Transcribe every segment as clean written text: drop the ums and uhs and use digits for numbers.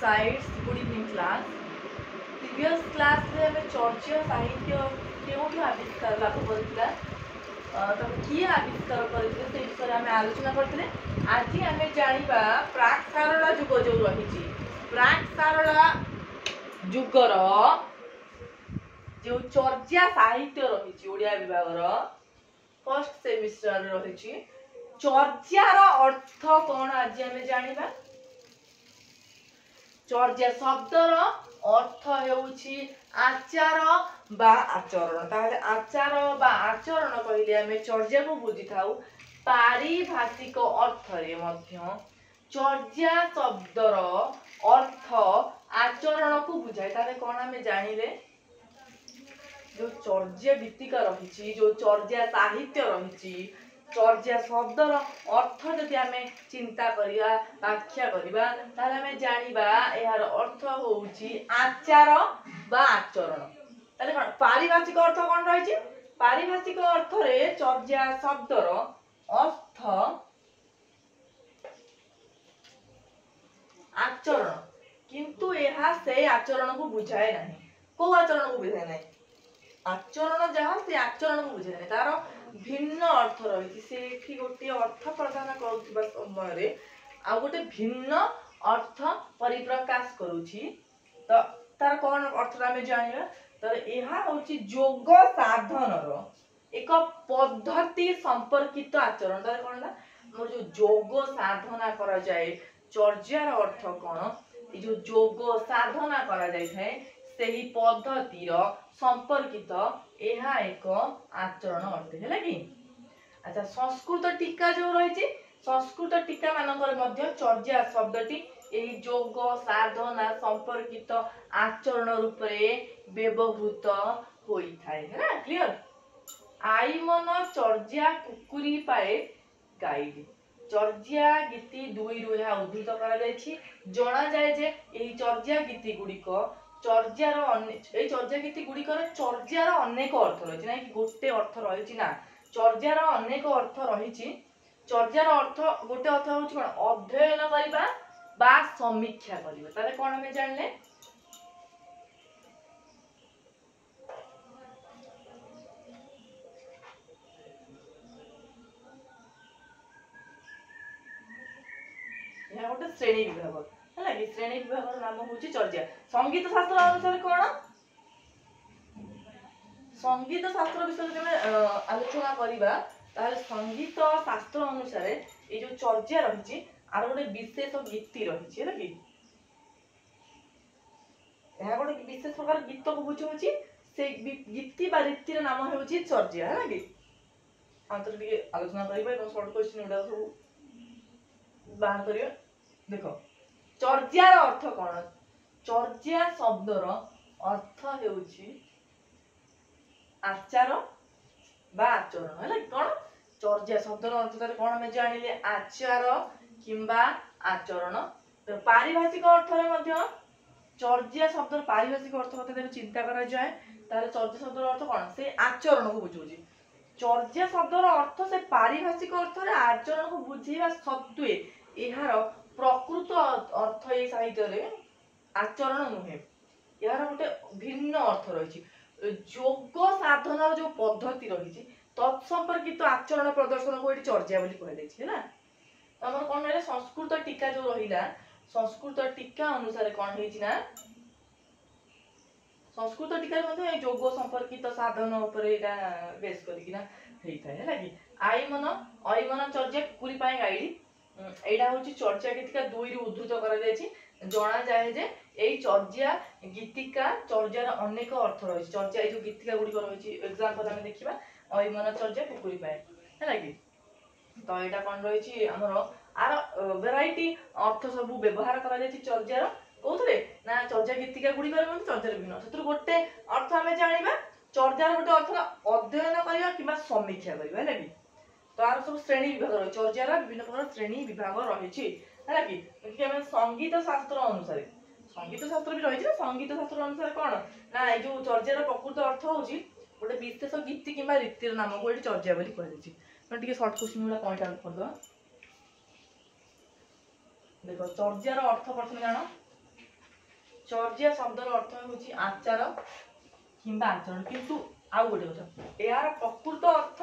Sides good evening class previous class रे हमें चर्चा साहित्य केउठी आविष्कार लाभ करथिला किए आविष्कार करथिले से विषय आम आलोचना करथिले। आज आम जानिबा प्राक सारला युग जो रही प्राक सारला युगर जो चर्चा साहित्य रही ओडिया विभाग फर्स्ट सेमिस्टर रही चर्चार अर्थ कौन आज आम जानिबा। चर्चा शब्दर अर्थ हेउछि आचार बा आचरण ताले आचार बा आचरण कहले आमे चर्चा को बुझी थाउ पारिभाषिक अर्थ रे मध्य चर्चा शब्दर अर्थ आचरण को बुझाय ताले कोन आमे जानिले जो चर्चा भित्तिका रही जो चर्चा साहित्य रही चर्चा शब्दर अर्थ जदि आमे चिंता करिया व्याख्या करिबा ताले आमे जानिबा यार अर्थ होउची आचार बा आचरण ताले कोन पारिभाषिक अर्थ कोन रही पारिभाषिक अर्थ रे चर्चा शब्दर अर्थ आचरण किंतु एहा से आचरण को बुझाए नहीं को आचरण को बुझाए नहीं आचरण जहाँ से आचरण को बुझाए नहीं तार भिन्न अर्थ रही से गोटे अर्थ प्रदान करुवा समय रे आ गोटे भिन्न अर्थ परिप्रकाश करुछि तो तार कौन अर्थ आमे जानिबा तो एहा होछि योग साधनर एक पद्धति संपर्कित आचरण तार कोन ना मोर जो योग साधना करा जाए चर्चार अर्थ कोन ए जो योग साधना करा जाय थाए सेही पद्धतिर संपर्कित एहा एक आचरण अर्थ है कि। अच्छा संस्कृत टीका जो रही संस्कृत टीका मानकर मध्य चर्चा शब्दटी एही योग साधना संपर्कित आचरण रूप रे व्यवहृत होई थाए है ना क्लियर। आई मन चर्चा कुकुरी पाए गाइड चर्चा गीति दुई रु यह उद्धृत करा जायछि जणा जाय जे एही चर्चा गीति गुडिक चर्चार चर्चा गीति गुड़िकर चर्चार अनेक अर्थ रही ना कि गोटे अर्थ रही ना चर्चार अनेक अर्थ रही चर्चार अर्थ गोटे अर्थ हूँ कौन अध्ययन करबा बा समीक्षा करबा ताले कौन हमें जानले यह गोटे श्रेणी विभाग है कि श्रेणी विभाग नाम हूँ चर्चा। संगीत शास्त्र अनुसार कौन संगीत शास्त्र विषय जब आलोचना करबा ताले संगीत शास्त्र अनुसार ये जो चर्चा रही आर गोटे विशेष गीति रही है कि यह गोटे विशेष प्रकार गीत को बुझाऊँगी से गीति बा रीतिर नाम हूँ चर्चा है कि हम तो आलोचना करबा शॉर्ट क्वेश्चन गुडा सब बाहर करियो। देखो चर्चार अर्थ कौन चर्चा शब्दर अर्थ हेउछि आचार बा आचरण है कौन चर्चा शब्दर अर्थ तारे कौन हमें जानिले आचार किंबा आचरण। तो पारिभाषिक अर्थ रे मध्य चर्चा शब्दर पारिभाषिक अर्थ कथा चिंता करा जाए तारे चर्चा शब्दर अर्थ कौन से आचरण को बुझौछि चर्चा शब्दर अर्थ से पारिभाषिक अर्थ रे आचरण को बुझेबा सत्वे एहार प्रकृत अर्थ ये साहित्य रे आचरण नुहे यार गोटे भिन्न अर्थ रही योग साधनार जो पद्धति रही तत्संपर्कित आचरण प्रदर्शन को चर्चा बोली कहले ना। हमर कोन रे संस्कृत टीका जो रहिला संस्कृत टीका अनुसार कोन हेछि ना संस्कृत टीका मध्ये योग संपर्कित साधन ऊपर एटा बेस करिकिना हेइ थाए हैला कि आई मन चर्चा कुकुरी पाए गाइड एटा होची चर्चा गीतिका दुई रु उद्धृत करा जायछि जणा जाय जे एई चर्चा गीतिका चर्चार अनेक अर्थ रही चर्चा ए जो गीतिका गुडी रही एग्जांपल हम देखिबा अई मन चर्चा कुकुरी पाए हैला कि तो एटा कोन रही हमर आर वैरायटी अर्थ सब व्यवहार करा जायछि चर्चार कोथरे ना चर्चा गीतिका गुडी मन चर्चार भिन्न सेतर गोटे अर्थ हमें जानिबा चर्चार गोटे अर्थ अध्ययन करिया किबा समीक्षा करिबा हैला कि तार सब श्रेणी विभाग रही चर्चार विभिन्न प्रकार श्रेणी विभाग रही है कि संगीत शास्त्र अनुसार संगीत शास्त्र भी रही संगीत शास्त्र अनुसार कौन ना ये जो चर्चार प्रकृत अर्थ होची गोटे विशेष गीति किंबा रीतिर नाम को चर्चा बोली कहले शॉर्ट क्वेश्चन गुड़ा पॉइंट आउट करदो। देखो चर्चार अर्थ प्रथम जान चर्या शब्दर अर्थ होची आचार किंबा आचरण किंतु आउ गोटे कथा यार प्रकृत अर्थ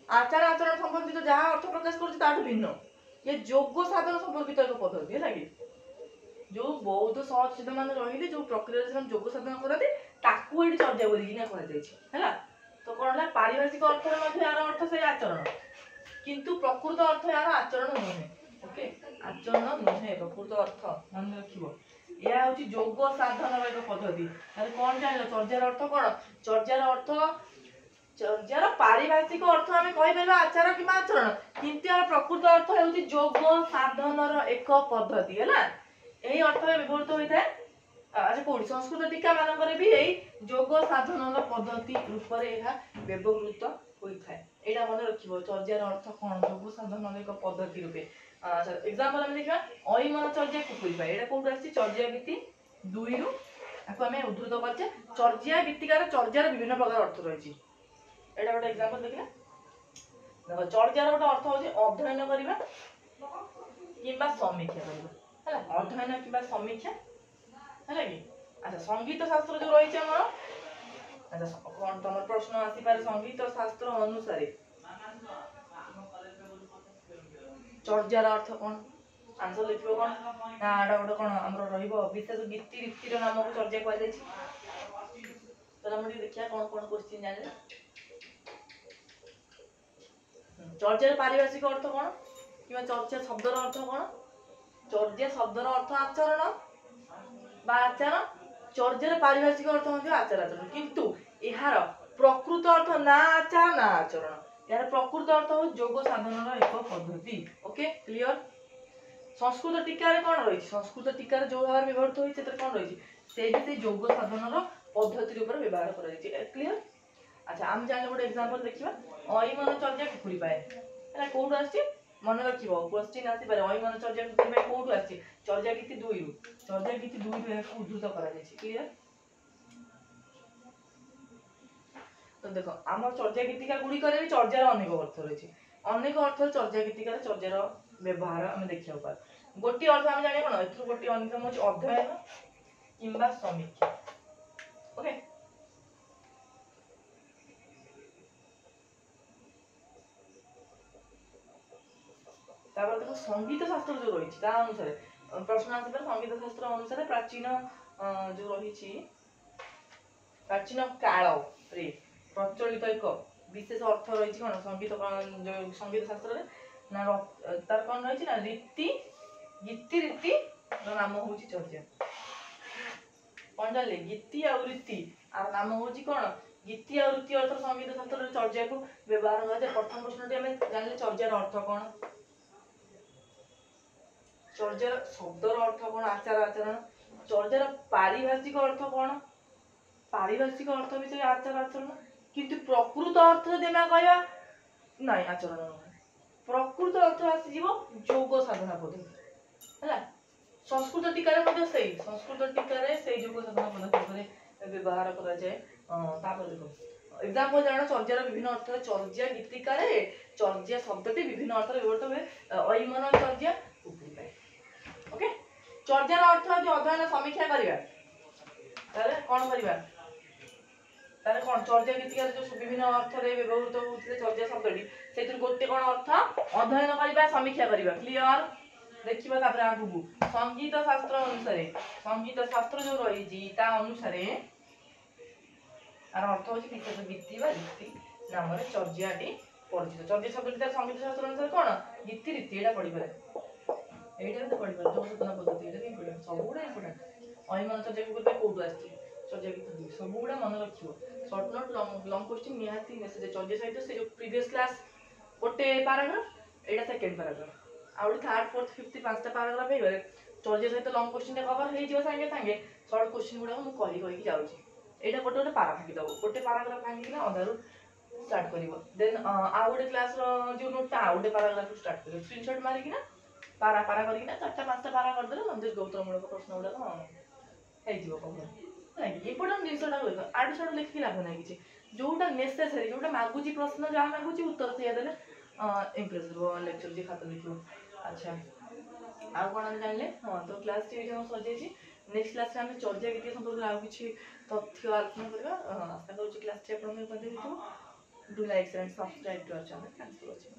आचार आचरण संबंधित जहाँ अर्थ प्रकाश करुछि ताठु भिन्न ये योग साधन संपर्कित एक पद्धति है कि जो बौद्ध सहचेत मान रहिले जो प्रक्रिया से योग साधन करते ताकू एठी चर्या बोली ना कह जायछि हैला तो कोन होला पारिभाषिक अर्थ रे मध्ये यार अर्थ से आचरण किंतु प्रकृत अर्थ यार आचरण नुहे ओके आचरण नुहे प्रकृत अर्थ मन रखिबो या होची योग साधन एक पद्धति अरे कोन जानिलो चर्यार अर्थ कोन चर्यार अर्थ चर्यार पारिभाषिक अर्थ हमें कहि परबा आचार कि आचरण किंतु यार प्रकृत अर्थ होची योग साधनर एक पद्धति हैला एही अर्थ रे व्यवहृत होइଥାଏ अच्छा कोडी संस्कृत टीका मानकर भी एही योग साधनर पद्धति रूप रे एहा व्यवहृत होइଥାଏ एटा मन रखिबो चर्यार अर्थ कोन योग साधनर एक पद्धति रूपे अच्छा एग्जांपल हम देखा अहिमन चर्या कुकुरी पाए एटा कोन आछि चर्या गीति 2 रु आको हमें उद्धृत करछे चर्या गीतिकार चर्यार विभिन्न प्रकार अर्थ रहिछि एटा गोटे एग्जांपल देखिना देखो चर्यार गोटे अर्थ होछि अध्ययन करिबा किंबा समीक्षा करिबा हैला अध्ययन किंबा समीक्षा हैला कि अच्छा संगीत शास्त्र जो रहिछि हमर अच्छा कोन तमर प्रश्न आसी पारे संगीत शास्त्र अनुसार चर्यार अर्थ कोन आंसर लिखिबो कोन ना आडा गोटे कोन हमर रहिबो विशेष गीति रीतिर नाम को चर्या कह जायछि तो हम देखिया कोन कोन क्वेश्चन जाने चर्यार पारिभाषिक अर्थ कोन किबा चर्या शब्दर अर्थ कोन चर्या शब्दर अर्थ आचरण बा आचरण चर्यार पारिभाषिक अर्थ मध्ये आचार आचरण किंतु एहार प्रकृत अर्थ ना आचार ना आचरण यार प्रकृत अर्थ हो योग साधनर एक पद्धति ओके क्लियर संस्कृत टीका रे कोन रही संस्कृत टीका रे जो भाव व्यवहृत होई सेतर कोन रही से भी से योग साधनर पद्धति ऊपर व्यवहार करा जाय क्लियर अच्छा हम जाने गोटे एग्जांपल देखिबा अहिमन चर्या कुकुरी पाए एला कोड आछि मन रखिबो क्वेश्चन आसी पारे अहिमन चर्या कुकुरी पाए कोड आछि चर्या गीति 2 रु चर्या गीति 2 रु एक उद्धृत करा जाय क्लियर तो देखो आम चर्या गीतिका गुडी करे भी चर्यार अनेक अर्थ रही अनेक अर्थ चर्या गीतिका चर्यार व्यवहार हम देखियो पार गोटी अर्थ हम जाने कोन एथु गोटी अन्यतम होची अध्ययन किंबा समीक्षा ओके तापर देखो संगीत शास्त्र जो रही ता अनुसार प्रश्न आसी पर संगीत शास्त्र अनुसार प्राचीन जो रही प्राचीन काल रे प्रचलित एक विशेष अर्थ रही कोन संगीत जो संगीत शास्त्र रे ना तार कोन रही ना रीति गीति रीति नाम होची चर्या कोन जाले गीति आ रीति आ नाम होची कोन गीति आ रीति अर्थ संगीत शास्त्र रे चर्या को व्यवहार होय जे प्रथम प्रश्नटी हमें जानले चर्यार अर्थ कोन चर्यार शब्दर अर्थ कोन आचार आचरण चर्यार पारिभाषिक अर्थ कोन पारिभाषिक अर्थ भी से आचार आचरण किंतु प्रकृत अर्थ देमा कहया नाही आचरण प्रकृत अर्थ आसी जीवो योग साधना पद्धति हैला संस्कृत टीका रे मध्ये सही संस्कृत टीका रे सही योग साधना पद्धति रे व्यवहार करा जाय तापर देखो एग्जांपल जानो चर्यार विभिन्न अर्थ चर्या गीतिका रे चर्या शब्दटी विभिन्न अर्थ रे व्यवहार होय अहिमन चर्या कुकुरी पाए ओके चर्यार अर्थ जो अध्ययन समीक्षा करिवा ताले कोन करिवा ताले कोन चर्या गीतिका रे जो विभिन्न अर्थ रे व्यवहृत होउतले चर्या शब्दटी सेतिर गोटे कोन अर्थ अध्ययन करिवा समीक्षा करिवा क्लियर देखिबा तापर आगु संगीत शास्त्र अनुसार संगीत शास्त्र जो रही जी ता अनुसार आर अर्थ होची विशेष गीति बा रीति नाम रे चर्याटी परिचित चर्या शब्दटी संगीत शास्त्र अनुसार कोन गीति रीति एटा पढि पारे एटा तो पढि पारे जो सूचना पद्धति एटा नहीं पढि सब गुडा इंपोर्टेंट अहिमन चर्या को कोड कोड आछि चर्या गीति सब गुडा मन रखिबो शॉर्ट नोट लॉन्ग क्वेश्चन निहाती मेसेज चर्या सहित से जो प्रीवियस क्लास गोटे पैराग्राफ एटा सेकंड पैराग्राफ आउट थर्ड फोर्थ फिफ्थ पांचटा पैराग्राफ हे गले चर्या सहित लॉन्ग क्वेश्चन टे कवर हे जिवो संगे संगे शॉर्ट क्वेश्चन गुडा मु कहि कहि जाउची एटा गोटे गोटे पारा फाकी दबो गोटे पैराग्राफ फाकी ना अधारु स्टार्ट करिवो देन आ गोटे क्लास रो जो नोट आ गोटे पैराग्राफ स्टार्ट करिवो स्क्रीनशॉट मारि कि ना पारा पारा करि ना चारटा पांचटा पारा कर देले मंदिर गौतम मूलक प्रश्न गुडा हे जिवो कवर लागी इंपोर्टेंट जिंसटा होय आडू साडू लिखि लाभ नै किछि जोटा नेसेसरी जोटा मागुची प्रश्न जहा मागुची उत्तर से देले इंप्रेस रो लेक्चर जे खाता लिखो अच्छा आ कोन जानले हां तो क्लास 8 हम सजेछि नेक्स्ट क्लास में चर्या गीत संपर्क आउ किछि तथ्य आलोचना करबा आशा करूछि क्लास रे आपन मध्ये हेतु do like and subscribe to our channel. Thanks for watching.